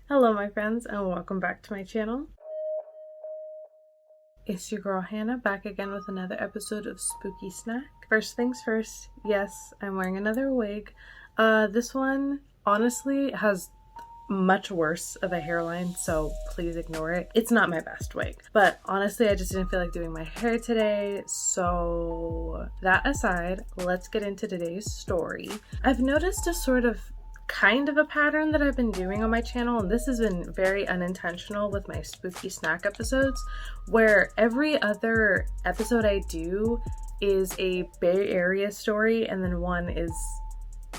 Hello my friends and welcome back to my channel. It's your girl Hannah back again with another episode of Spooky Snack. First things first, yes, I'm wearing another wig. This one honestly has much worse of a hairline, so please ignore it. It's not my best wig, but honestly I just didn't feel like doing my hair today, so that aside, let's get into today's story. I've noticed a sort of kind of a pattern that I've been doing on my channel, and this has been very unintentional with my spooky snack episodes, where every other episode I do is a Bay Area story and then one is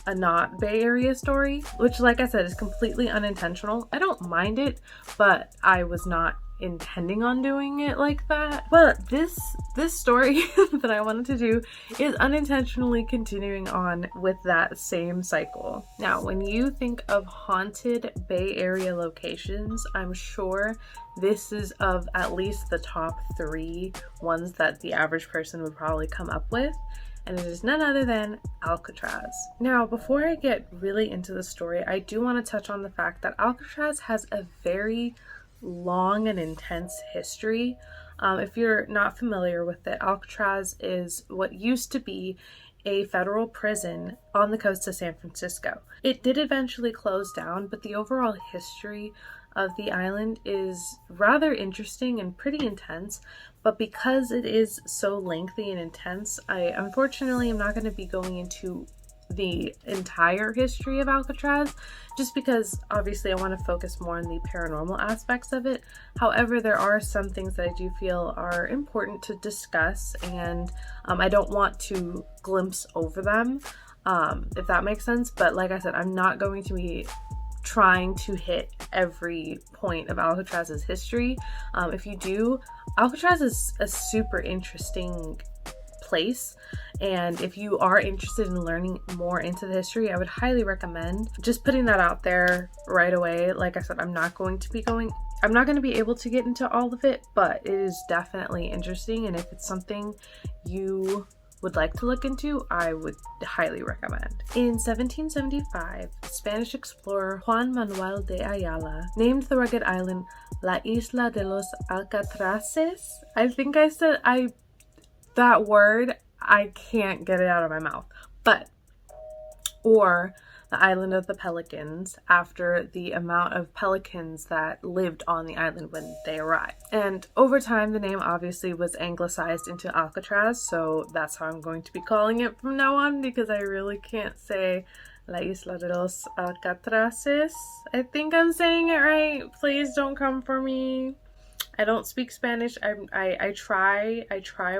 a not Bay Area story, which, like I said, is completely unintentional. I don't mind it, but I was not intending on doing it like that. But this story that I wanted to do is unintentionally continuing on with that same cycle. Now, when you think of haunted Bay Area locations, I'm sure this is of at least the top 3 ones that the average person would probably come up with. And it is none other than Alcatraz. Now, before I get really into the story, I do want to touch on the fact that Alcatraz has a very long and intense history. If you're not familiar with it, Alcatraz is what used to be a federal prison on the coast of San Francisco. It did eventually close down, but the overall history of the island is rather interesting and pretty intense. But because it is so lengthy and intense, I unfortunately am not going to be going into the entire history of Alcatraz, just because obviously I want to focus more on the paranormal aspects of it. However, there are some things that I do feel are important to discuss, and I don't want to glimpse over them, if that makes sense. But like I said, I'm not going to be trying to hit every point of Alcatraz's history. If you do, Alcatraz is a super interesting place, and if you are interested in learning more into the history, I would highly recommend just putting that out there right away. Like I said, I'm not going to be able to get into all of it, but it is definitely interesting, and if it's something you would like to look into, I would highly recommend. In 1775, Spanish explorer Juan Manuel de Ayala named the rugged island La Isla de los Alcatrazes. I think I said that word, I can't get it out of my mouth, or the island of the pelicans, after the amount of pelicans that lived on the island when they arrived. And over time, the name obviously was anglicized into Alcatraz, so that's how I'm going to be calling it from now on, because I really can't say La Isla de los Alcatrazes. I think I'm saying it right. Please don't come for me. I don't speak Spanish. I try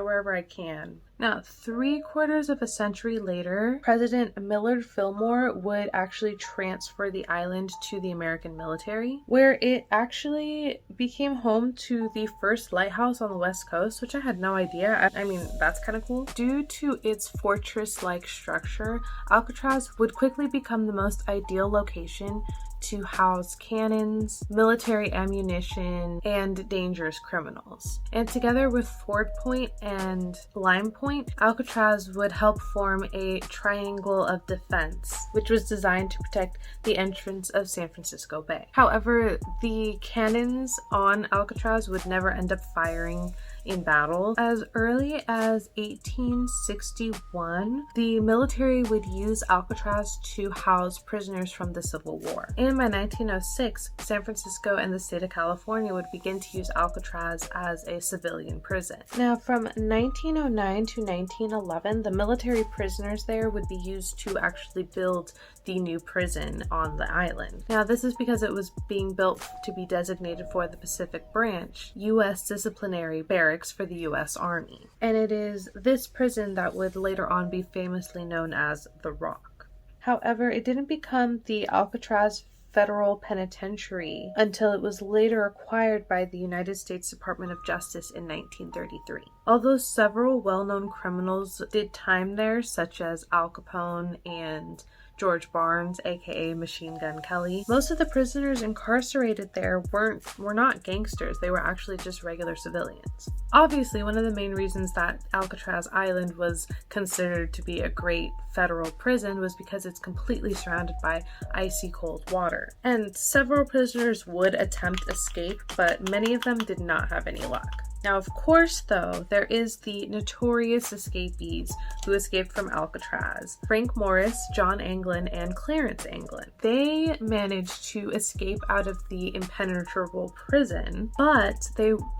wherever I can. Now, 3/4 of a century later, President Millard Fillmore would actually transfer the island to the American military, where it actually became home to the first lighthouse on the West Coast, which I had no idea. I mean, that's kind of cool. Due to its fortress-like structure, Alcatraz would quickly become the most ideal location to house cannons, military ammunition, and dangerous criminals. And together with Ford Point and Lime Point, Alcatraz would help form a triangle of defense, which was designed to protect the entrance of San Francisco Bay. However, the cannons on Alcatraz would never end up firing in battle. As early as 1861, the military would use Alcatraz to house prisoners from the Civil War. And by 1906, San Francisco and the state of California would begin to use Alcatraz as a civilian prison. Now, from 1909 to 1911, the military prisoners there would be used to actually build the new prison on the island. Now, this is because it was being built to be designated for the Pacific Branch, U.S. disciplinary barracks for the U.S. Army. And it is this prison that would later on be famously known as the Rock. However, it didn't become the Alcatraz Federal Penitentiary until it was later acquired by the United States Department of Justice in 1933. Although several well-known criminals did time there, such as Al Capone and George Barnes, aka Machine Gun Kelly. Most of the prisoners incarcerated there were not gangsters, they were actually just regular civilians. Obviously, one of the main reasons that Alcatraz Island was considered to be a great federal prison was because it's completely surrounded by icy cold water. And several prisoners would attempt escape, but many of them did not have any luck. Now, of course, though, there is the notorious escapees who escaped from Alcatraz. Frank Morris, John Anglin, and Clarence Anglin. They managed to escape out of the impenetrable prison, but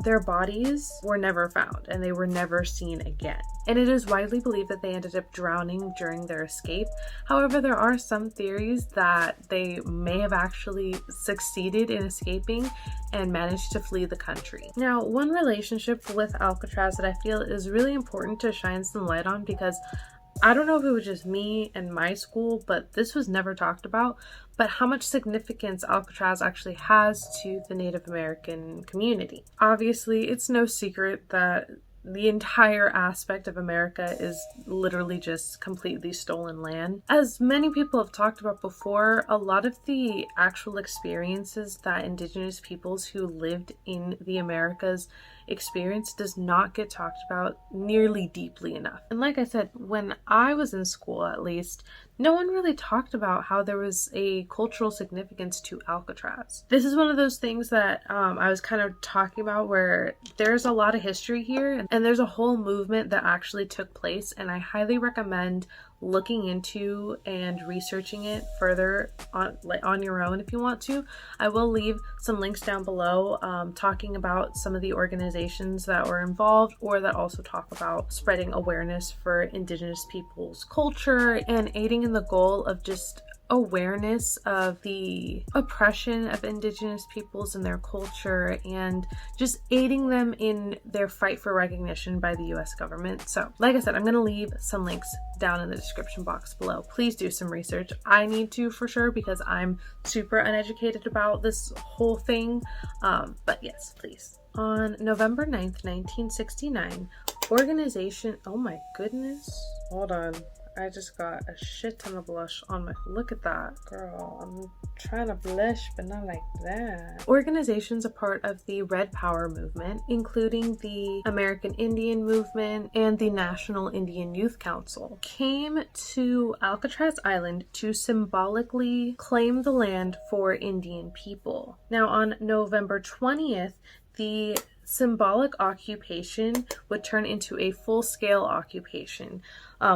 their bodies were never found and they were never seen again. And it is widely believed that they ended up drowning during their escape. However, there are some theories that they may have actually succeeded in escaping and managed to flee the country. Now, one relationship with Alcatraz that I feel is really important to shine some light on, because I don't know if it was just me and my school, but this was never talked about, but how much significance Alcatraz actually has to the Native American community. Obviously, it's no secret that the entire aspect of America is literally just completely stolen land. As many people have talked about before, a lot of the actual experiences that Indigenous peoples who lived in the Americas experience does not get talked about nearly deeply enough. And like I said, when I was in school, at least, no one really talked about how there was a cultural significance to Alcatraz. This is one of those things that I was kind of talking about, where there's a lot of history here and there's a whole movement that actually took place, and I highly recommend looking into and researching it further on your own if you want to. I will leave some links down below talking about some of the organizations that were involved, or that also talk about spreading awareness for Indigenous people's culture and aiding in the goal of just awareness of the oppression of Indigenous peoples and their culture, and just aiding them in their fight for recognition by the US government. So, like I said, I'm going to leave some links down in the description box below. Please do some research. I need to, for sure, because I'm super uneducated about this whole thing. But yes, please. On November 9th, 1969, oh my goodness, hold on. I just got a shit ton of blush on my... Look at that, girl. I'm trying to blush, but not like that. Organizations a part of the Red Power movement, including the American Indian Movement and the National Indian Youth Council, came to Alcatraz Island to symbolically claim the land for Indian people. Now, on November 20th, the symbolic occupation would turn into a full-scale occupation,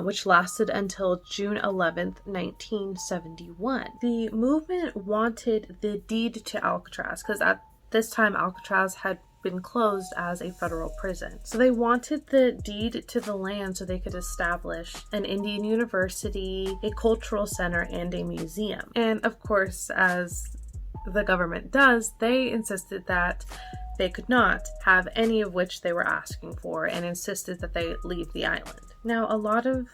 which lasted until June 11th, 1971. The movement wanted the deed to Alcatraz, because at this time Alcatraz had been closed as a federal prison. So they wanted the deed to the land so they could establish an Indian university, a cultural center, and a museum. And of course, as the government does, they insisted that they could not have any of which they were asking for, and insisted that they leave the island. Now, a lot of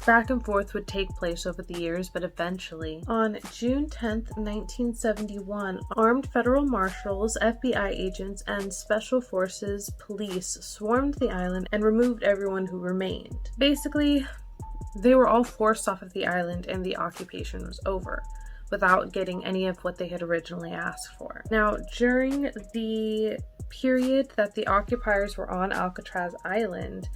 back and forth would take place over the years, but eventually, on June 10th, 1971, armed federal marshals, FBI agents, and special forces police swarmed the island and removed everyone who remained. Basically, they were all forced off of the island and the occupation was over, without getting any of what they had originally asked for. Now, during the period that the occupiers were on Alcatraz Island,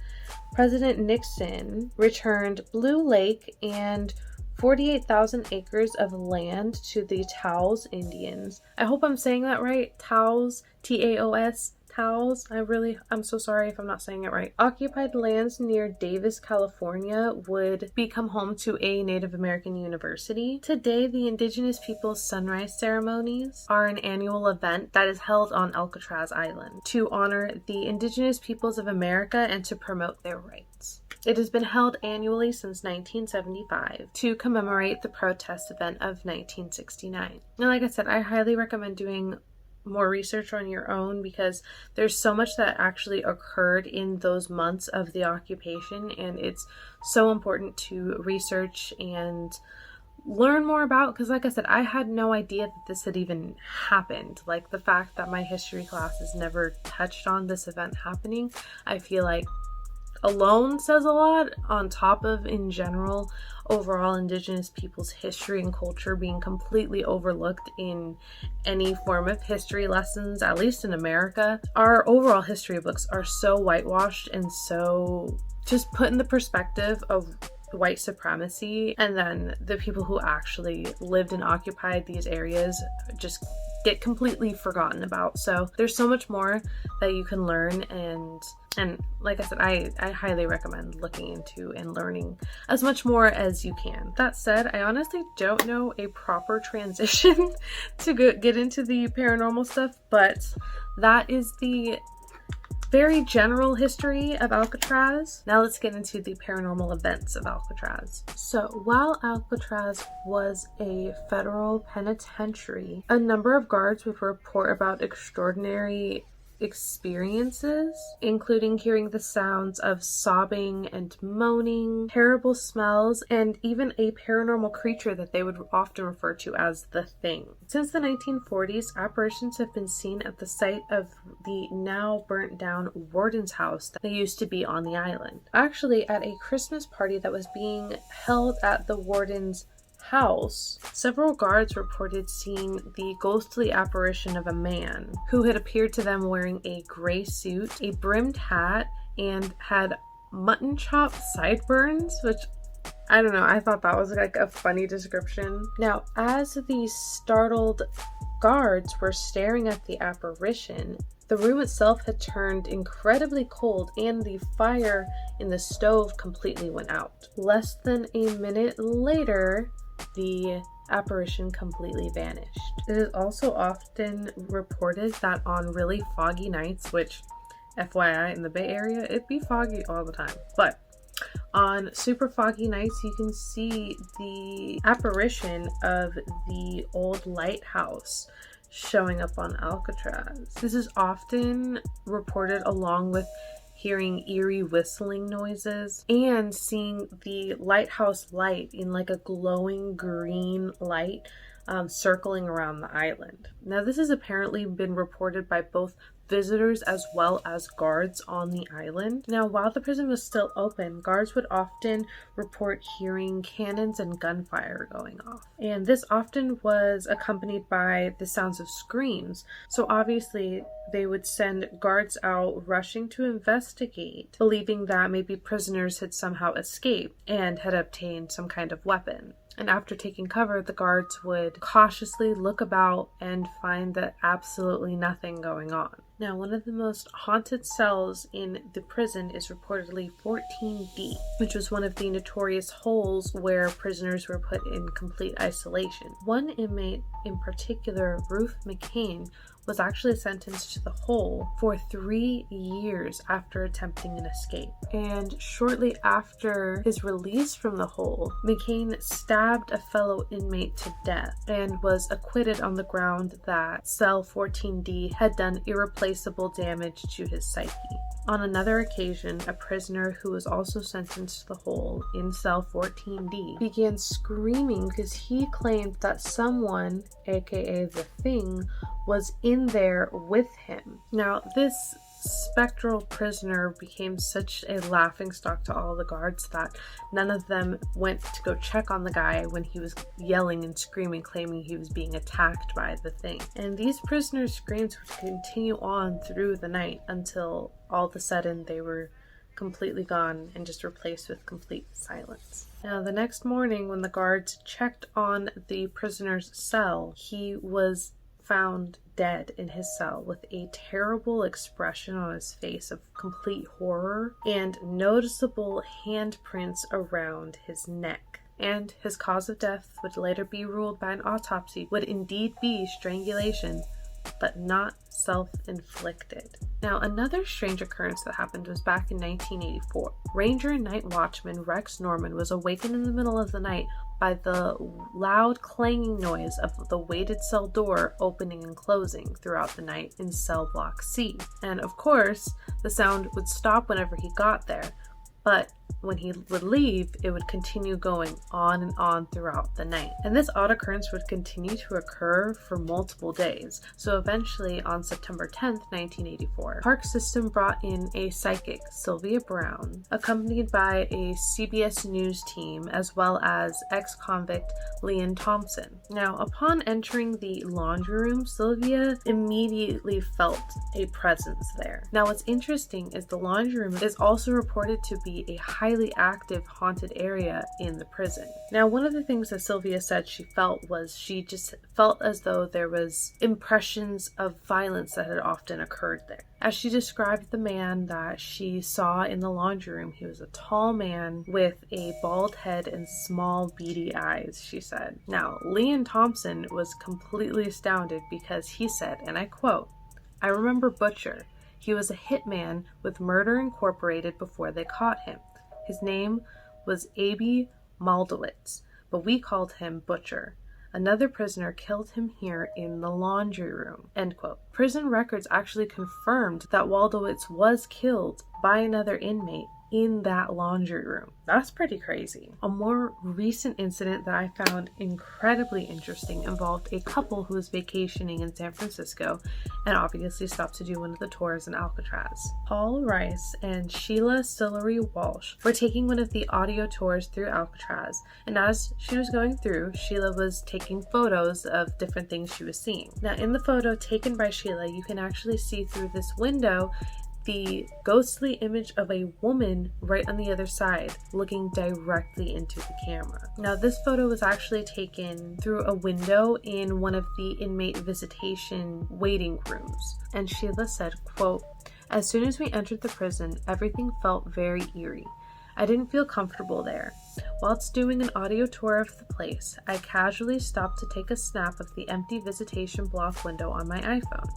President Nixon returned Blue Lake and 48,000 acres of land to the Taos Indians. I hope I'm saying that right. Taos, T-A-O-S. Taos. I'm so sorry if I'm not saying it right. Occupied lands near Davis, California would become home to a Native American university. Today, the Indigenous Peoples Sunrise Ceremonies are an annual event that is held on Alcatraz Island to honor the Indigenous Peoples of America and to promote their rights. It has been held annually since 1975 to commemorate the protest event of 1969. And like I said, I highly recommend doing more research on your own, because there's so much that actually occurred in those months of the occupation, and it's so important to research and learn more about, because like I said, I had no idea that this had even happened. Like, the fact that my history classes never touched on this event happening, I feel like alone says a lot, on top of, in general, overall Indigenous people's history and culture being completely overlooked in any form of history lessons, at least in America. Our overall history books are so whitewashed and so just put in the perspective of white supremacy, and then the people who actually lived and occupied these areas just get completely forgotten about. So there's so much more that you can learn, and like I said, I highly recommend looking into and learning as much more as you can. That said, I honestly don't know a proper transition to get into the paranormal stuff, but that is the very general history of Alcatraz. Now let's get into the paranormal events of Alcatraz. So while Alcatraz was a federal penitentiary, a number of guards would report about extraordinary experiences, including hearing the sounds of sobbing and moaning, terrible smells, and even a paranormal creature that they would often refer to as the Thing. Since the 1940s, apparitions have been seen at the site of the now burnt down warden's house that used to be on the island. Actually, at a Christmas party that was being held at the warden's house, several guards reported seeing the ghostly apparition of a man who had appeared to them wearing a gray suit, a brimmed hat, and had mutton chop sideburns, which I don't know, I thought that was like a funny description. Now, as the startled guards were staring at the apparition, the room itself had turned incredibly cold and the fire in the stove completely went out. Less than a minute later, the apparition completely vanished. It is also often reported that on really foggy nights, which FYI in the Bay Area, it'd be foggy all the time, but on super foggy nights, you can see the apparition of the old lighthouse showing up on Alcatraz. This is often reported along with hearing eerie whistling noises and seeing the lighthouse light in like a glowing green light circling around the island. Now, this has apparently been reported by both visitors as well as guards on the island. Now, while the prison was still open, guards would often report hearing cannons and gunfire going off. And this often was accompanied by the sounds of screams. So obviously, they would send guards out rushing to investigate, believing that maybe prisoners had somehow escaped and had obtained some kind of weapon. And after taking cover, the guards would cautiously look about and find that absolutely nothing going on. Now, one of the most haunted cells in the prison is reportedly 14D, which was one of the notorious holes where prisoners were put in complete isolation. One inmate in particular, Ruth McCain, was actually sentenced to the hole for 3 years after attempting an escape. And shortly after his release from the hole, McCain stabbed a fellow inmate to death and was acquitted on the ground that cell 14D had done irreplaceable damage to his psyche. On another occasion, a prisoner who was also sentenced to the hole in cell 14D began screaming because he claimed that someone, aka the Thing, was in there with him. Now, this spectral prisoner became such a laughingstock to all the guards that none of them went to go check on the guy when he was yelling and screaming, claiming he was being attacked by the Thing. And these prisoners' screams would continue on through the night until all of a sudden they were completely gone and just replaced with complete silence. Now, the next morning when the guards checked on the prisoner's cell, he was found dead in his cell with a terrible expression on his face of complete horror and noticeable handprints around his neck. And his cause of death would later be ruled by an autopsy would indeed be strangulation, but not self-inflicted. Now, another strange occurrence that happened was back in 1984. Ranger and night watchman Rex Norman was awakened in the middle of the night by the loud clanging noise of the weighted cell door opening and closing throughout the night in cell block C. And of course, the sound would stop whenever he got there, but when he would leave, it would continue going on and on throughout the night. And this odd occurrence would continue to occur for multiple days. So eventually, on September 10th, 1984, Park System brought in a psychic, Sylvia Brown, accompanied by a CBS News team, as well as ex-convict Leon Thompson. Now, upon entering the laundry room, Sylvia immediately felt a presence there. Now, what's interesting is the laundry room is also reported to be a highly active haunted area in the prison. Now, one of the things that Sylvia said she felt was she just felt as though there was impressions of violence that had often occurred there. As she described the man that she saw in the laundry room, he was a tall man with a bald head and small beady eyes, she said. Now, Leon Thompson was completely astounded because he said, and I quote, "I remember Butcher. He was a hitman with Murder Incorporated before they caught him. His name was Aby Maldowitz, but we called him Butcher. Another prisoner killed him here in the laundry room." End quote. Prison records actually confirmed that Waldowitz was killed by another inmate in that laundry room. That's pretty crazy. A more recent incident that I found incredibly interesting involved a couple who was vacationing in San Francisco and obviously stopped to do one of the tours in Alcatraz. Paul Rice and Sheila Sillery Walsh were taking one of the audio tours through Alcatraz, and as she was going through, Sheila was taking photos of different things she was seeing. Now, in the photo taken by Sheila, you can actually see through this window the ghostly image of a woman right on the other side, looking directly into the camera. Now, this photo was actually taken through a window in one of the inmate visitation waiting rooms. And Sheila said, quote, "As soon as we entered the prison, everything felt very eerie. I didn't feel comfortable there. Whilst doing an audio tour of the place, I casually stopped to take a snap of the empty visitation block window on my iPhone.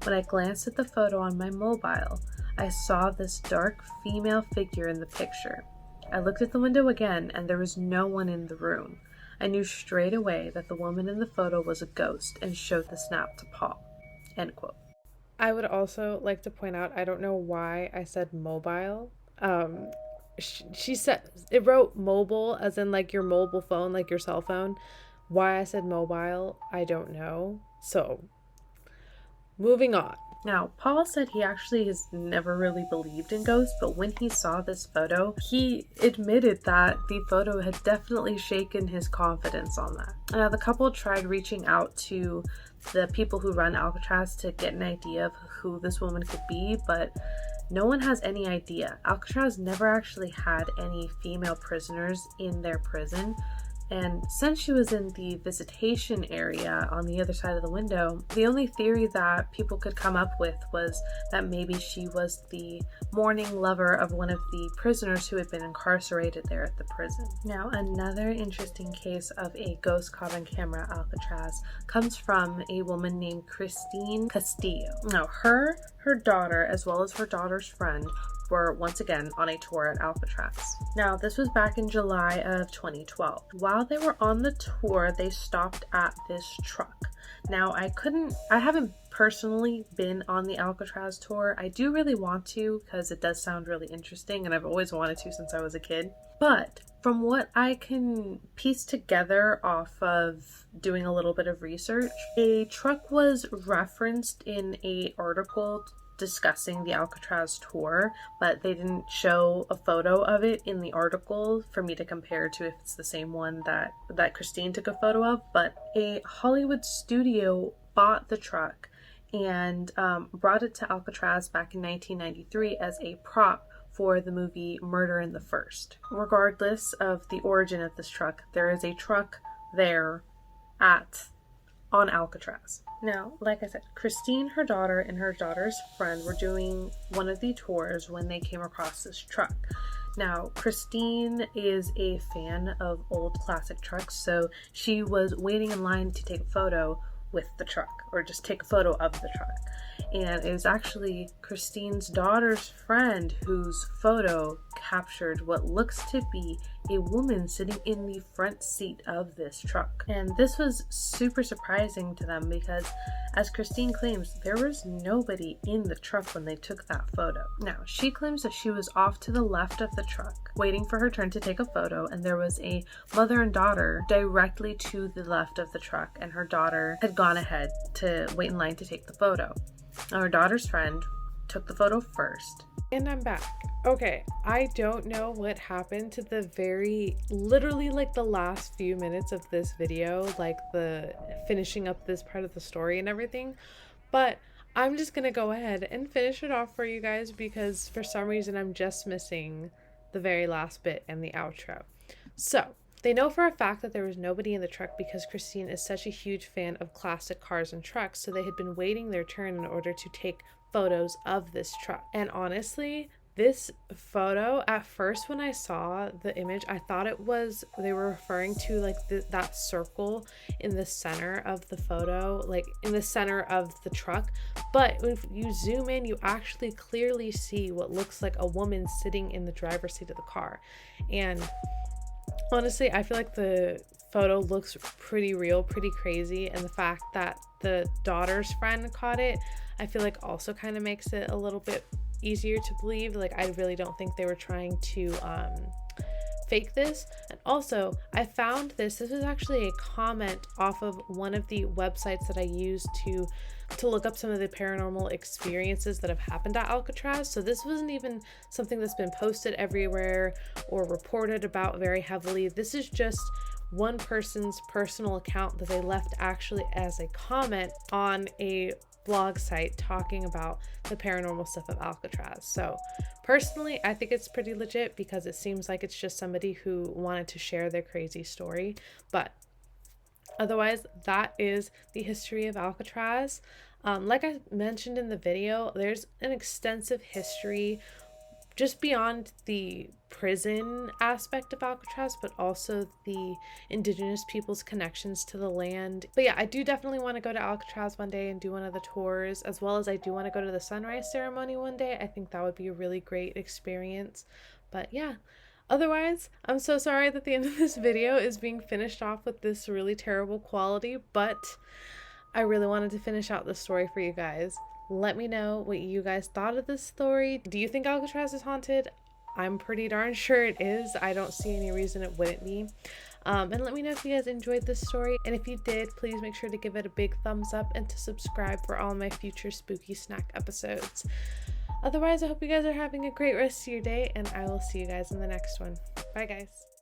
When I glanced at the photo on my mobile, I saw this dark female figure in the picture. I looked at the window again and there was no one in the room. I knew straight away that the woman in the photo was a ghost and showed the snap to Paul." End quote. I would also like to point out, I don't know why I said mobile. She said, it wrote mobile as in like your mobile phone, like your cell phone. Why I said mobile, I don't know. So, moving on. Now, Paul said he actually has never really believed in ghosts, but when he saw this photo, he admitted that the photo had definitely shaken his confidence on that. Now, the couple tried reaching out to the people who run Alcatraz to get an idea of who this woman could be, but no one has any idea. Alcatraz never actually had any female prisoners in their prison. And since she was in the visitation area on the other side of the window, the only theory that people could come up with was that maybe she was the mourning lover of one of the prisoners who had been incarcerated there at the prison. Now, another interesting case of a ghost caught on camera at Alcatraz comes from a woman named Christine Castillo. Now, her daughter, as well as her daughter's friend, were once again on a tour at Alcatraz. Now, this was back in July of 2012. While they were on the tour, they stopped at this truck. Now, I haven't personally been on the Alcatraz tour. I do really want to because it does sound really interesting and I've always wanted to since I was a kid. But from what I can piece together off of doing a little bit of research, a truck was referenced in an article discussing the Alcatraz tour, but they didn't show a photo of it in the article for me to compare to if it's the same one that Christine took a photo of. But a Hollywood studio bought the truck and brought it to Alcatraz back in 1993 as a prop for the movie Murder in the First. Regardless of the origin of this truck, there is a truck there on Alcatraz. Now, like I said, Christine, her daughter, and her daughter's friend were doing one of the tours when they came across this truck. Now, Christine is a fan of old classic trucks, so she was waiting in line to take a photo with the truck, or just take a photo of the truck. And it was actually Christine's daughter's friend whose photo captured what looks to be a woman sitting in the front seat of this truck. And this was super surprising to them because, as Christine claims, there was nobody in the truck when they took that photo. Now, she claims that she was off to the left of the truck, waiting for her turn to take a photo, and there was a mother and daughter directly to the left of the truck, and her daughter had gone ahead to wait in line to take the photo. Now, her daughter's friend took the photo first. And I'm back. Okay, I don't know what happened to literally like the last few minutes of this video, like the finishing up this part of the story and everything, but I'm just gonna go ahead and finish it off for you guys because for some reason I'm just missing the very last bit and the outro. So, they know for a fact that there was nobody in the truck because Christine is such a huge fan of classic cars and trucks, so they had been waiting their turn in order to take photos of this truck. And honestly, this photo, at first when I saw the image, I thought they were referring to like that circle in the center of the photo, like in the center of the truck. But if you zoom in, you actually clearly see what looks like a woman sitting in the driver's seat of the car. And honestly, I feel like the photo looks pretty real, pretty crazy, and the fact that the daughter's friend caught it, I feel like also kind of makes it a little bit easier to believe. Like, I really don't think they were trying to fake this. And also, I found this was actually a comment off of one of the websites that I use to look up some of the paranormal experiences that have happened at Alcatraz. So this wasn't even something that's been posted everywhere or reported about very heavily. This is just one person's personal account that they left actually as a comment on a blog site talking about the paranormal stuff of Alcatraz. So personally, I think it's pretty legit because it seems like it's just somebody who wanted to share their crazy story. But otherwise, that is the history of Alcatraz. Like I mentioned in the video, there's an extensive history just beyond the prison aspect of Alcatraz, but also the indigenous people's connections to the land. But yeah, I do definitely want to go to Alcatraz one day and do one of the tours, as well as I do want to go to the sunrise ceremony one day. I think that would be a really great experience. But yeah, otherwise, I'm so sorry that the end of this video is being finished off with this really terrible quality, but I really wanted to finish out the story for you guys. Let me know what you guys thought of this story. Do you think Alcatraz is haunted? I'm pretty darn sure it is. I don't see any reason it wouldn't be. And let me know if you guys enjoyed this story. And if you did, please make sure to give it a big thumbs up and to subscribe for all my future spooky snack episodes. Otherwise, I hope you guys are having a great rest of your day, and I will see you guys in the next one. Bye, guys.